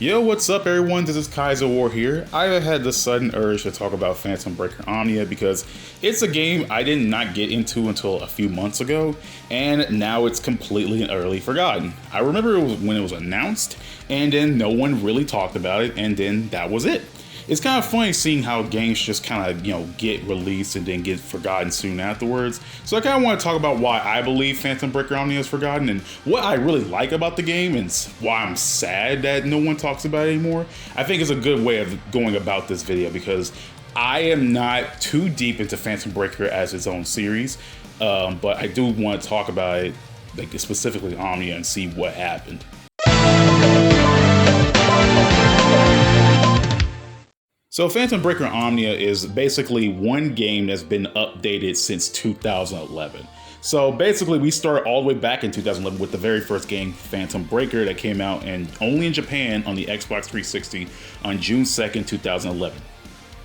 Yo, what's up everyone? This is Kaizouwar here. I had the sudden urge to talk about Phantom Breaker Omnia because it's a game I did not get into until a few months ago, and now it's completely and utterly forgotten. I remember it was when it was announced, and then no one really talked about it, and then that was it. It's kind of funny seeing how games just kind of, get released and then get forgotten soon afterwards. So I kind of want to talk about why I believe Phantom Breaker Omnia is forgotten and what I really like about the game and why I'm sad that no one talks about it anymore. I think it's a good way of going about this video because I am not too deep into Phantom Breaker as its own series, but I do want to talk about it, like specifically Omnia, and see what happened. So Phantom Breaker Omnia is basically one game that's been updated since 2011. So basically we started all the way back in 2011 with the very first game, Phantom Breaker, that came out only in Japan on the Xbox 360 on June 2nd, 2011.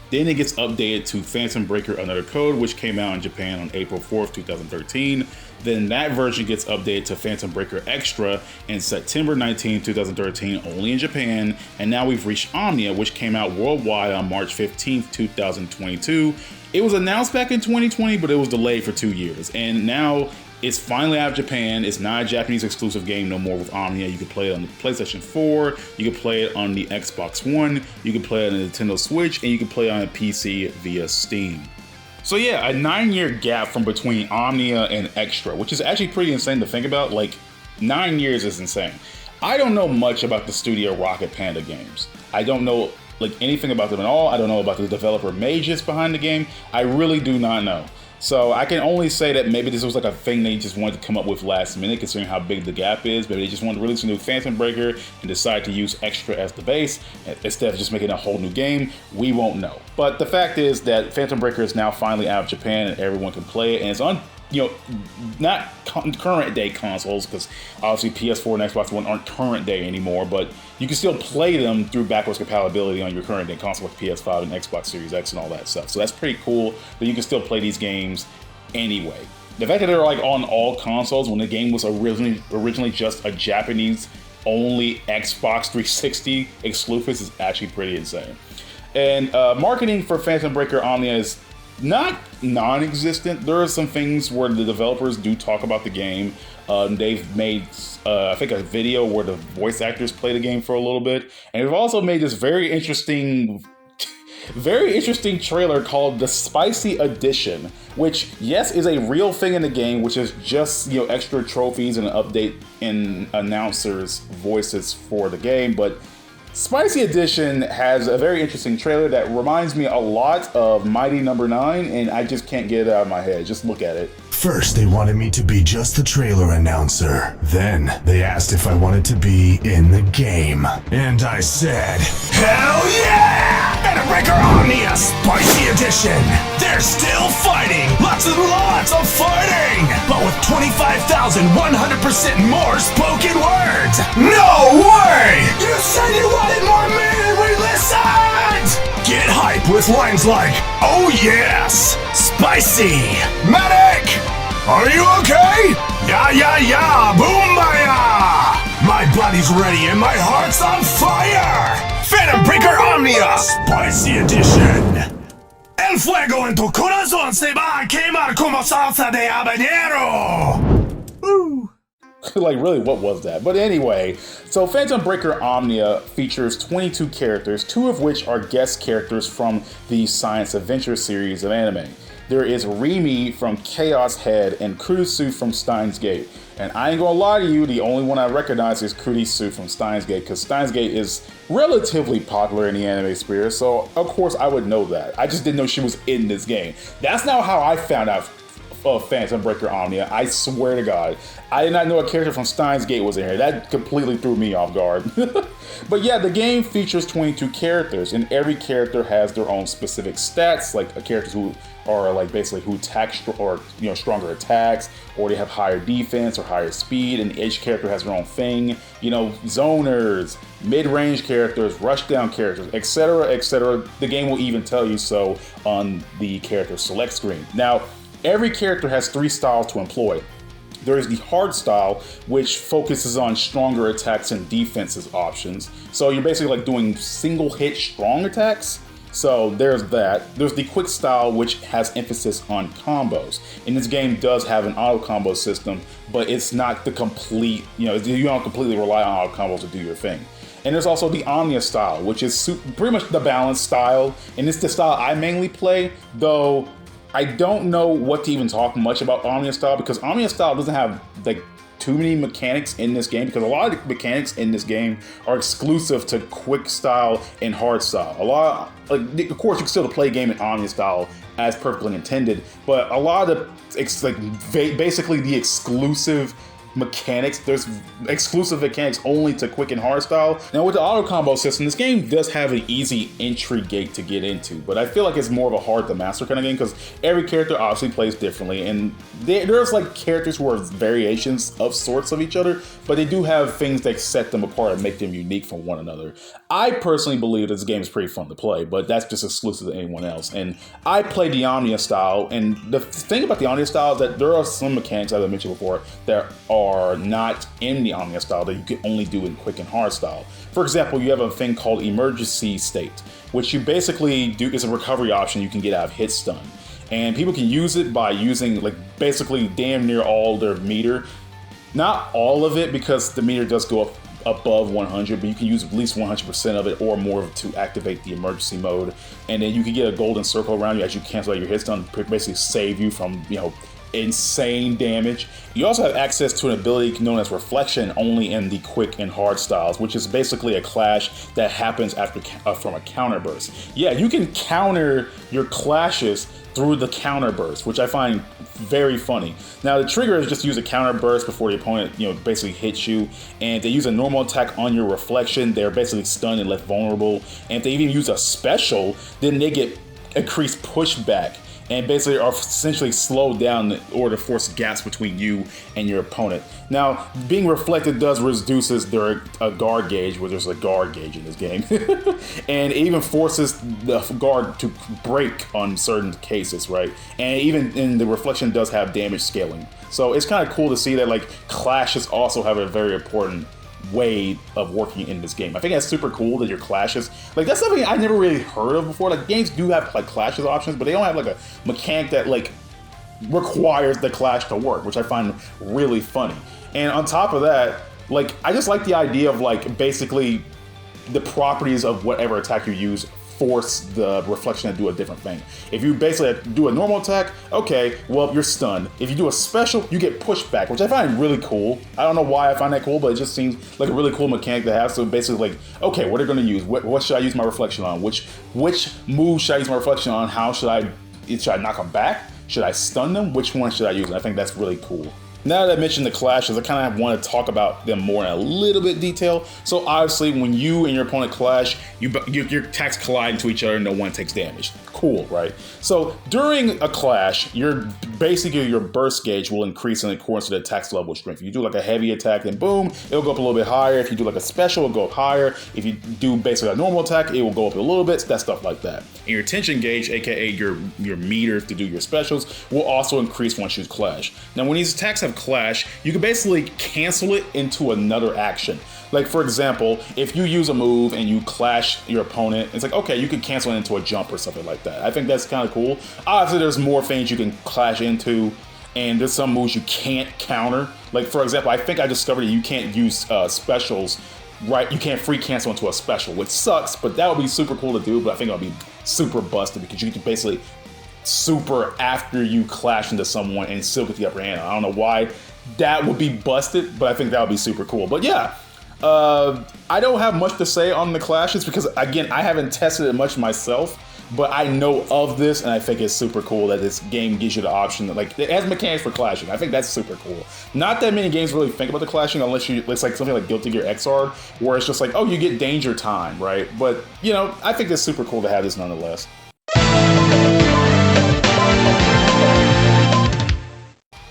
Then it gets updated to Phantom Breaker Another Code, which came out in Japan on April 4th, 2013. Then that version gets updated to Phantom Breaker Extra in September 19, 2013, only in Japan. And now we've reached Omnia, which came out worldwide on March 15th, 2022. It was announced back in 2020, but it was delayed for 2 years. And now it's finally out of Japan. It's not a Japanese exclusive game no more with Omnia. You can play it on the PlayStation 4, you can play it on the Xbox One, you can play it on the Nintendo Switch, and you can play it on a PC via Steam. So yeah, a 9-year gap from between Omnia and Extra, which is actually pretty insane to think about. Like, 9 years is insane. I don't know much about the studio Rocket Panda Games. I don't know anything about them at all. I don't know about the developer Mages behind the game. I really do not know. So I can only say that maybe this was like a thing they just wanted to come up with last minute, considering how big the gap is. Maybe they just wanted to release a new Phantom Breaker and decide to use Extra as the base instead of just making a whole new game. We won't know. But the fact is that Phantom Breaker is now finally out of Japan and everyone can play it, and it's on not current day consoles, because obviously PS4 and Xbox One aren't current day anymore, but you can still play them through backwards compatibility on your current day console like PS5 and Xbox Series X and all that stuff. So that's pretty cool that you can still play these games anyway. The fact that they're on all consoles when the game was originally just a Japanese only Xbox 360 exclusive is actually pretty insane. And marketing for Phantom Breaker Omnia is not non-existent. There are some things where the developers do talk about the game. They've made, I think, a video where the voice actors play the game for a little bit. And they've also made this very interesting trailer called the Spicy Edition, which, yes, is a real thing in the game, which is just, extra trophies and an update in announcers' voices for the game. But Spicy Edition has a very interesting trailer that reminds me a lot of Mighty Number 9, and I just can't get it out of my head. Just look at it. First, they wanted me to be just the trailer announcer. Then, they asked if I wanted to be in the game. And I said, hell yeah! Phantom Breaker Omnia Spicy Edition! They're still fighting! Lots and lots of fighting! But with 25,100% more spoken words! No way! You said you wanted more men, we listened! Get hype with lines like, oh yes! Spicy! Medic! Are you okay? Yeah, boombaya! My body's ready and my heart's on fire! Phantom Breaker Omnia Spicy Edition! El fuego en tu corazón se va a quemar como salsa de habanero! Woo! Really, what was that? But anyway, so Phantom Breaker Omnia features 22 characters, 2 of which are guest characters from the Science Adventure series of anime. There is Remy from Chaos Head and Kurisu from Steins Gate. And I ain't gonna lie to you, the only one I recognize is Kurisu from Steins Gate, because Steins Gate is relatively popular in the anime sphere, so of course I would know that. I just didn't know she was in this game. That's not how I found out of Phantom Breaker Omnia. I swear to God. I did not know a character from Steins Gate was in here. That completely threw me off guard. But yeah, the game features 22 characters, and every character has their own specific stats, like characters who are basically who attack or stronger attacks, or they have higher defense or higher speed, and each character has their own thing. Zoners, mid-range characters, rushdown characters, etc., etc. The game will even tell you so on the character select screen. Now, every character has 3 styles to employ. There is the hard style, which focuses on stronger attacks and defenses options. So you're basically like doing single hit strong attacks. So there's that. There's the quick style, which has emphasis on combos. And this game does have an auto combo system, but it's not the complete, you don't completely rely on auto combos to do your thing. And there's also the Omnia style, which is pretty much the balanced style. And it's the style I mainly play, though I don't know what to even talk much about Omnia style, because Omnia style doesn't have like too many mechanics in this game, because a lot of the mechanics in this game are exclusive to quick style and hard style. Of course, you can still play a game in Omnia style as perfectly intended, but a lot of basically the exclusive mechanics, there's exclusive mechanics only to quick and hard style. Now with the auto combo system, this game does have an easy entry gate to get into, but I feel like it's more of a hard to master kind of game, because every character obviously plays differently, and there's like characters who are variations of sorts of each other, but they do have things that set them apart and make them unique from one another. I personally believe this game is pretty fun to play, but that's just exclusive to anyone else. And I play the Omnia style, and the thing about the Omnia style is that there are some mechanics, as I mentioned before, that are not in the Omnia style that you can only do in quick and hard style. For example, you have a thing called emergency state, which you basically do is a recovery option you can get out of hit stun. And people can use it by using like basically damn near all their meter. Not all of it, because the meter does go up above 100, but you can use at least 100% of it or more to activate the emergency mode. And then you can get a golden circle around you as you cancel out your hit stun, basically save you from, insane damage. You also have access to an ability known as Reflection only in the quick and hard styles, which is basically a clash that happens after from a counter burst. Yeah, you can counter your clashes through the counter burst, which I find very funny. Now the trigger is just use a counter burst before the opponent, basically hits you, and if they use a normal attack on your Reflection, they're basically stunned and left vulnerable. And if they even use a special, then they get increased pushback and basically are essentially slowed down in order to force gaps between you and your opponent. Now, being reflected does reduces their guard gauge, where there's a guard gauge in this game. And it even forces the guard to break on certain cases, right? And even in the reflection does have damage scaling. So it's kind of cool to see that like clashes also have a very important way of working in this game. I think that's super cool that your clashes, like that's something I never really heard of before. Like games do have like clashes options, but they don't have like a mechanic that like requires the clash to work, which I find really funny. And on top of that, like I just like the idea of like basically the properties of whatever attack you use force the reflection to do a different thing. If you basically do a normal attack, okay, well, you're stunned. If you do a special, you get pushed back, which I find really cool. I don't know why I find that cool, but it just seems like a really cool mechanic to have. So basically like, okay, what are they gonna use? What should I use my reflection on? Which move should I use my reflection on? How should I knock them back? Should I stun them? Which one should I use? And I think that's really cool. Now that I mentioned the clashes, I kind of want to talk about them more in a little bit detail. So obviously when you and your opponent clash, your attacks collide into each other and no one takes damage. Cool, right? So during a clash, your burst gauge will increase in accordance to the attack's level of strength. If you do like a heavy attack, then boom, it'll go up a little bit higher. If you do like a special, it'll go up higher. If you do basically a normal attack, it will go up a little bit, that stuff like that. And your tension gauge, aka your meter to do your specials, will also increase once you clash. Now when these attacks have clash, you can basically cancel it into another action. Like for example, if you use a move and you clash your opponent, it's like, okay, you can cancel it into a jump or something like that. I think that's kind of cool. Obviously there's more things you can clash into, and there's some moves you can't counter. Like for example, I think I discovered that you can't use specials, right? You can't free cancel into a special, which sucks, but that would be super cool to do, but I think it'll be super busted because you can basically super after you clash into someone and still get the upper hand. I don't know why that would be busted, but I think that would be super cool. But yeah, I don't have much to say on the clashes because again, I haven't tested it much myself, but I know of this and I think it's super cool that this game gives you the option that like it has mechanics for clashing. I think that's super cool. Not that many games really think about the clashing unless it's like something like Guilty Gear Xrd where it's just like, oh, you get danger time, right? But I think it's super cool to have this nonetheless.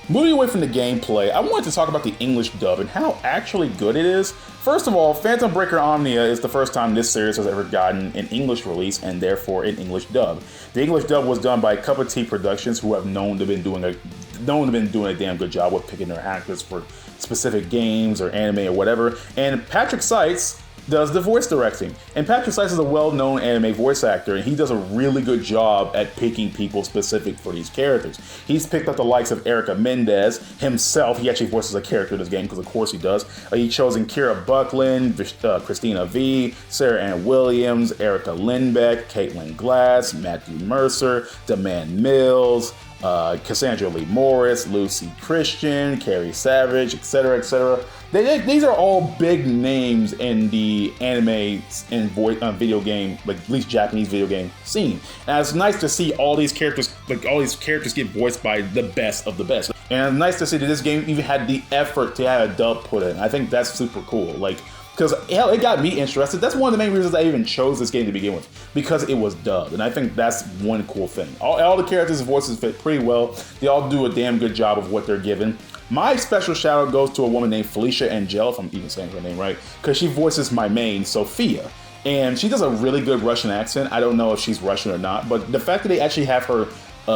Moving away from the gameplay, I wanted to talk about the English dub and how actually good it is. First of all, Phantom Breaker Omnia is the first time this series has ever gotten an English release and therefore an English dub. The English dub was done by Cup of Tea Productions, who I've known they've been doing no one has been doing a damn good job with picking their actors for specific games or anime or whatever. And Patrick Seitz does the voice directing. And Patrick Seitz is a well-known anime voice actor, and he does a really good job at picking people specific for these characters. He's picked up the likes of Erica Mendez himself. He actually voices a character in this game, because of course he does. He's chosen Kira Buckland, Christina V, Sarah Ann Williams, Erica Lindbeck, Caitlin Glass, Matthew Mercer, Demand Mills, Cassandra Lee Morris, Lucy Christian, Carrie Savage, etc., etc. These are all big names in the anime and video game, like at least Japanese video game scene. And it's nice to see all these characters, get voiced by the best of the best. And it's nice to see that this game even had the effort to have a dub put in. I think that's super cool. Like, because hell, it got me interested. That's one of the main reasons I even chose this game to begin with, because it was dubbed. And I think that's one cool thing. All the characters' voices fit pretty well. They all do a damn good job of what they're given. My special shout out goes to a woman named Felicia Angel, if I'm even saying her name right, because she voices my main, Sophia. And she does a really good Russian accent. I don't know if she's Russian or not, but the fact that they actually have her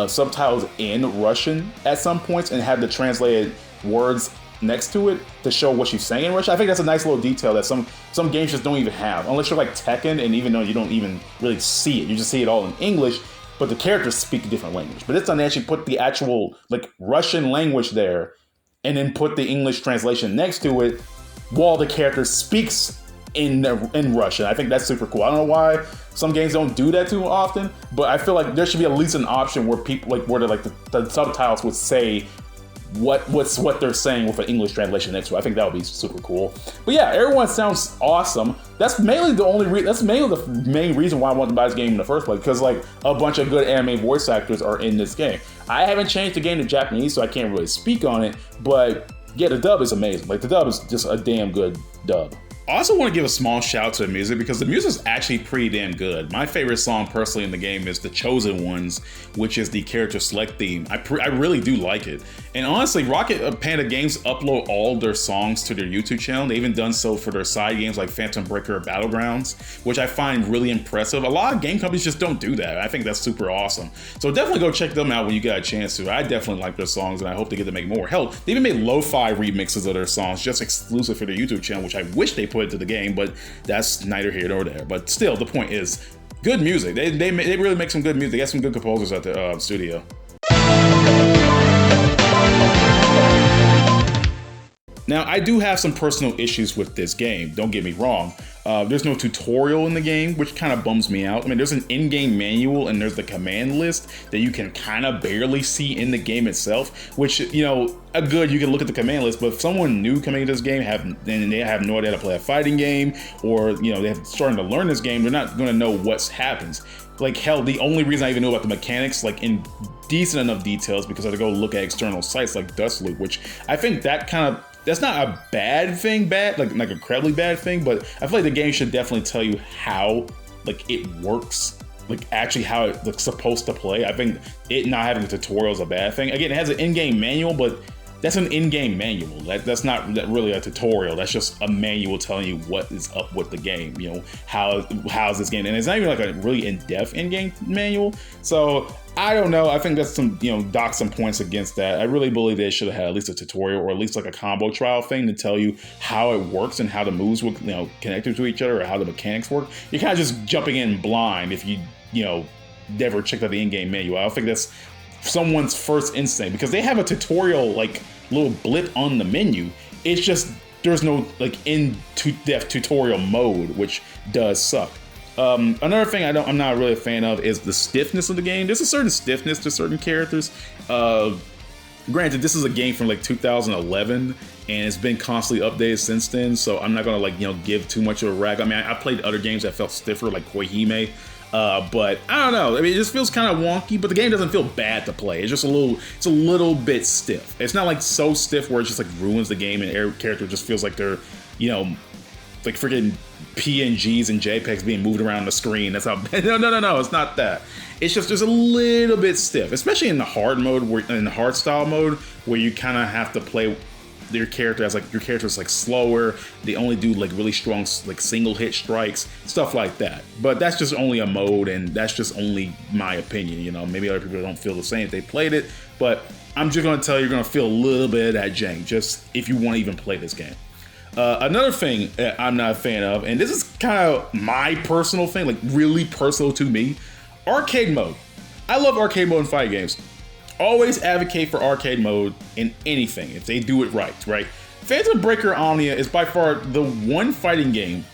subtitles in Russian at some points and have the translated words next to it to show what she's saying in Russian, I think that's a nice little detail that some games just don't even have, unless you're like Tekken, and even though you don't even really see it, you just see it all in English, but the characters speak a different language. But it's done to actually put the actual like Russian language there, and then put the English translation next to it while the character speaks in Russian. I think that's super cool. I don't know why some games don't do that too often, but I feel like there should be at least an option where people the subtitles would say what they're saying with an English translation next to it. I think that would be super cool. But yeah, everyone sounds awesome. That's mainly the main reason why I wanted to buy this game in the first place, because like a bunch of good anime voice actors are in this game. I haven't changed the game to Japanese, so I can't really speak on it, but yeah, the dub is amazing. Like, the dub is just a damn good dub. I also want to give a small shout out to the music, because the music is actually pretty damn good. My favorite song personally in the game is The Chosen Ones, which is the character select theme. I really do like it. And honestly, Rocket Panda Games upload all their songs to their YouTube channel. They even done so for their side games like Phantom Breaker Battlegrounds, which I find really impressive. A lot of game companies just don't do that. I think that's super awesome. So definitely go check them out when you got a chance to. I definitely like their songs, and I hope they get to make more. Hell, they even made lo-fi remixes of their songs just exclusive for their YouTube channel, which I wish they put into the game, but that's neither here nor there. But still, the point is, good music. They really make some good music. They got some good composers at the studio. Now, I do have some personal issues with this game, don't get me wrong. There's no tutorial in the game, which kind of bums me out. I mean, there's an in-game manual and there's the command list that you can kind of barely see in the game itself, which, you know, you can look at the command list, but if someone new coming into this game and they have no idea how to play a fighting game, or, you know, they're starting to learn this game, they're not going to know what happens. Like, hell, the only reason I even know about the mechanics, like, in decent enough details, because I had to go look at external sites like Dustloop, which I think that's not a bad thing, like an incredibly bad thing, but I feel like the game should definitely tell you how, like, it works, like actually how it's supposed to play. I think it not having a tutorial is a bad thing. Again, it has an in-game manual, but that's an in-game manual. That's not really a tutorial. That's just a manual telling you what is up with the game. You know, how's this game, and it's not even like a really in-depth in-game manual. So I don't know. I think that's some, you know, dock some points against that. I really believe they should have had at least a tutorial, or at least like a combo trial thing to tell you how it works and how the moves will, you know, connect to each other, or how the mechanics work. You're kind of just jumping in blind if you know, never checked out the in-game manual. I don't think that's someone's first instinct, because they have a tutorial, like, little blip on the menu. It's just there's no like in-depth tutorial mode, which does suck. Another thing I'm not really a fan of is the stiffness of the game. There's a certain stiffness to certain characters. Granted, this is a game from like 2011, and it's been constantly updated since then, so I'm not gonna, like, you know, give too much of a rag. I mean, I played other games that felt stiffer, like Koihime. But I don't know. I mean, it just feels kind of wonky, but the game doesn't feel bad to play. It's just it's a little bit stiff. It's not like so stiff where it just like ruins the game and every character just feels like they're, you know, like freaking PNGs and JPEGs being moved around the screen. That's how. No. It's not that. It's just a little bit stiff, especially in the hard mode, in the hard style mode, where you kind of have to play your character as like your character's like slower. They only do like really strong like single hit strikes, stuff like that. But that's just only a mode, and that's just only my opinion. You know, maybe other people don't feel the same if they played it, but I'm just gonna tell you, you're gonna feel a little bit of that jank, just if you want to even play this game. Another thing that I'm not a fan of, and this is kind of my personal thing, like really personal to me, arcade mode. I love arcade mode in fighting games. Always advocate for arcade mode in anything if they do it right? Phantom Breaker Omnia is by far the one fighting game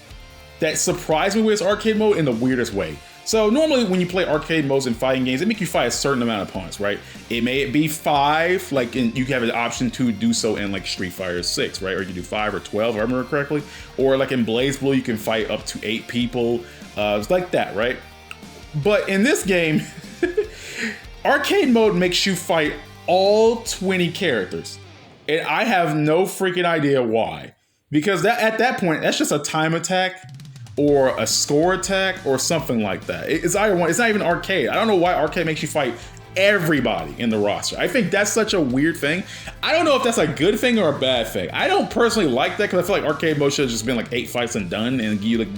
that surprised me with its arcade mode in the weirdest way. So normally when you play arcade modes in fighting games, it makes you fight a certain amount of opponents, right? It may be 5, like you have an option to do so in like Street Fighter 6, right? Or you can do 5 or 12, if I remember correctly. Or like in BlazBlue, you can fight up to 8 people. It's like that, right? But in this game, arcade mode makes you fight all 20 characters. And I have no freaking idea why. Because at that point, that's just a time attack or a score attack or something like that. It's either one. It's not even arcade. I don't know why arcade makes you fight everybody in the roster. I think that's such a weird thing. I don't know if that's a good thing or a bad thing. I don't personally like that because I feel like arcade mode should have just been like 8 fights and done, and you like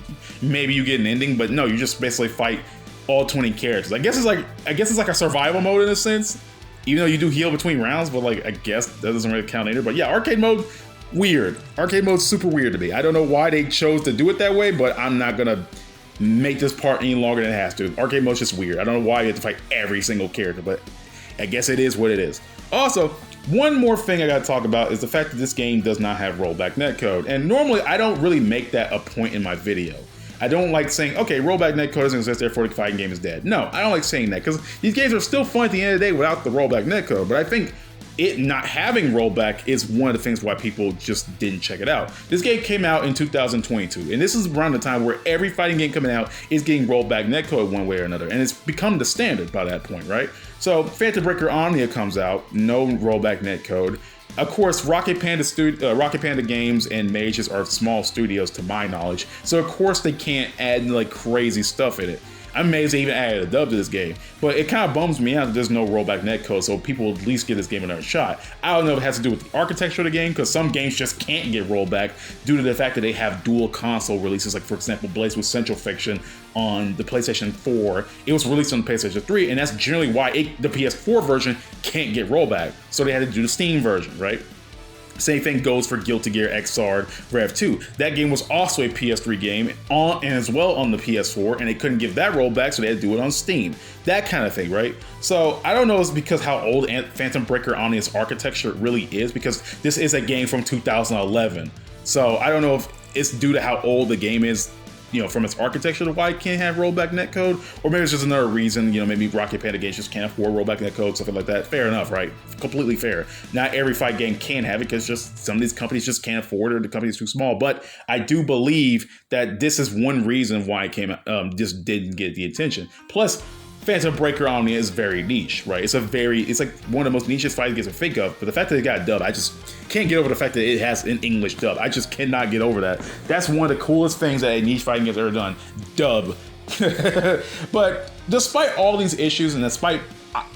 maybe you get an ending, but no, you just basically fight all 20 characters. I guess it's like a survival mode in a sense, even though you do heal between rounds, but like I guess that doesn't really count either. But yeah, arcade mode, weird. Arcade mode's super weird to me. I don't know why they chose to do it that way, but I'm not gonna make this part any longer than it has to. Arcade mode's just weird. I don't know why you have to fight every single character, but I guess it is what it is. Also, one more thing I gotta talk about is the fact that this game does not have rollback netcode. And normally I don't really make that a point in my video. I don't like saying, okay, rollback netcode doesn't exist, therefore the fighting game is dead. No, I don't like saying that because these games are still fun at the end of the day without the rollback netcode. But I think it not having rollback is one of the things why people just didn't check it out. This game came out in 2022, and this is around the time where every fighting game coming out is getting rollback netcode one way or another, and it's become the standard by that point, right? So Phantom Breaker Omnia comes out, no rollback netcode. Of course, Rocket Panda Games and Mages are small studios to my knowledge, so of course they can't add like crazy stuff in it. I'm amazed they even added a dub to this game, but it kind of bums me out that there's no rollback netcode, so people will at least give this game another shot. I don't know if it has to do with the architecture of the game, because some games just can't get rollback due to the fact that they have dual console releases, like for example, BlazBlue Central Fiction on the PlayStation 4. It was released on the PlayStation 3, and that's generally why the PS4 version can't get rollback, so they had to do the Steam version, right? Same thing goes for Guilty Gear Xrd Rev 2. That game was also a PS3 game and as well on the PS4, and they couldn't give that rollback, so they had to do it on Steam. That kind of thing, right? So I don't know if it's because how old Phantom Breaker Omnia's architecture really is, because this is a game from 2011. So I don't know if it's due to how old the game is, you know, from its architecture to why it can't have rollback netcode, or maybe it's just another reason, you know, maybe Rocket Panda Games just can't afford rollback netcode, something like that. Fair enough, right? Completely fair. Not every fight game can have it because just some of these companies just can't afford it, or the company's too small. But I do believe that this is one reason why it came out, just didn't get the attention. Plus, Phantom Breaker Omnia is very niche, right? It's like one of the most niche fighting games I think of, but the fact that it got dubbed, I just can't get over the fact that it has an English dub. I just cannot get over that. That's one of the coolest things that a niche fighting game has ever done, dub. But despite all these issues, and despite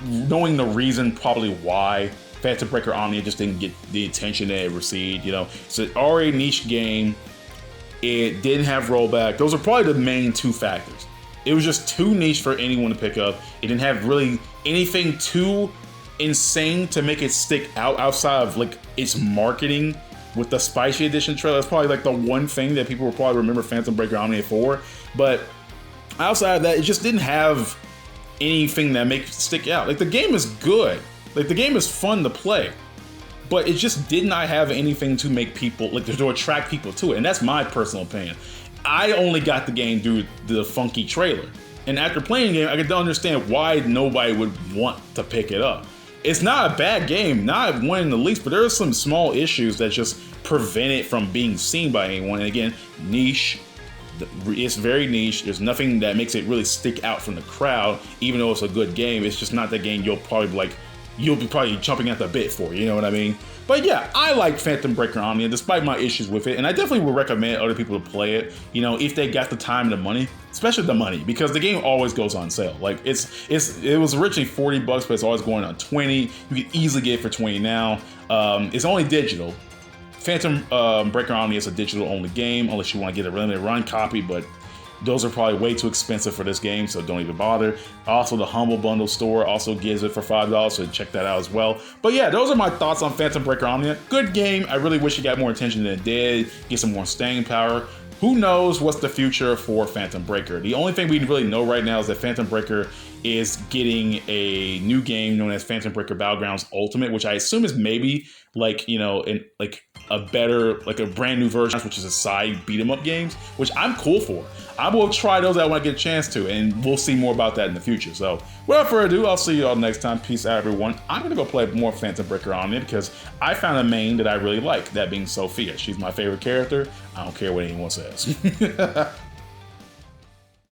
knowing the reason probably why Phantom Breaker Omnia just didn't get the attention that it received, you know, it's an already niche game, it didn't have rollback. Those are probably the main two factors. It was just too niche for anyone to pick up. It didn't have really anything too insane to make it stick out outside of like its marketing with the Spicy Edition trailer. That's probably like the one thing that people will probably remember Phantom Breaker Omnia for. But outside of that, it just didn't have anything that makes it stick out. Like the game is good. Like the game is fun to play. But it just did not have anything to make people, like to attract people to it. And that's my personal opinion. I only got the game through the funky trailer. And after playing the game, I could understand why nobody would want to pick it up. It's not a bad game, not one in the least, but there are some small issues that just prevent it from being seen by anyone. And again, niche. It's very niche. There's nothing that makes it really stick out from the crowd, even though it's a good game. It's just not the game you'll be probably jumping at the bit for, you know what I mean? But yeah, I like Phantom Breaker Omnia despite my issues with it, and I definitely would recommend other people to play it, you know, if they got the time and the money, especially the money, because the game always goes on sale. Like it was originally $40, but it's always going on 20. You can easily get it for 20 now. It's only digital. Phantom Breaker Omnia is a digital only game, unless you want to get a limited run copy, but those are probably way too expensive for this game, so don't even bother. Also, the Humble Bundle store also gives it for $5, so check that out as well. But yeah, those are my thoughts on Phantom Breaker Omnia. Good game. I really wish it got more attention than it did. Get some more staying power. Who knows what's the future for Phantom Breaker? The only thing we really know right now is that Phantom Breaker is getting a new game known as Phantom Breaker Battlegrounds Ultimate, which I assume is maybe like, you know, like a better, like a brand new version, which is a side beat 'em up games, which I'm cool for. I will try those out when I get a chance to, and we'll see more about that in the future. So without further ado, I'll see you all next time. Peace out, everyone. I'm gonna go play more Phantom Breaker Omnia because I found a main that I really like, that being Sophia. She's my favorite character. I don't care what anyone says.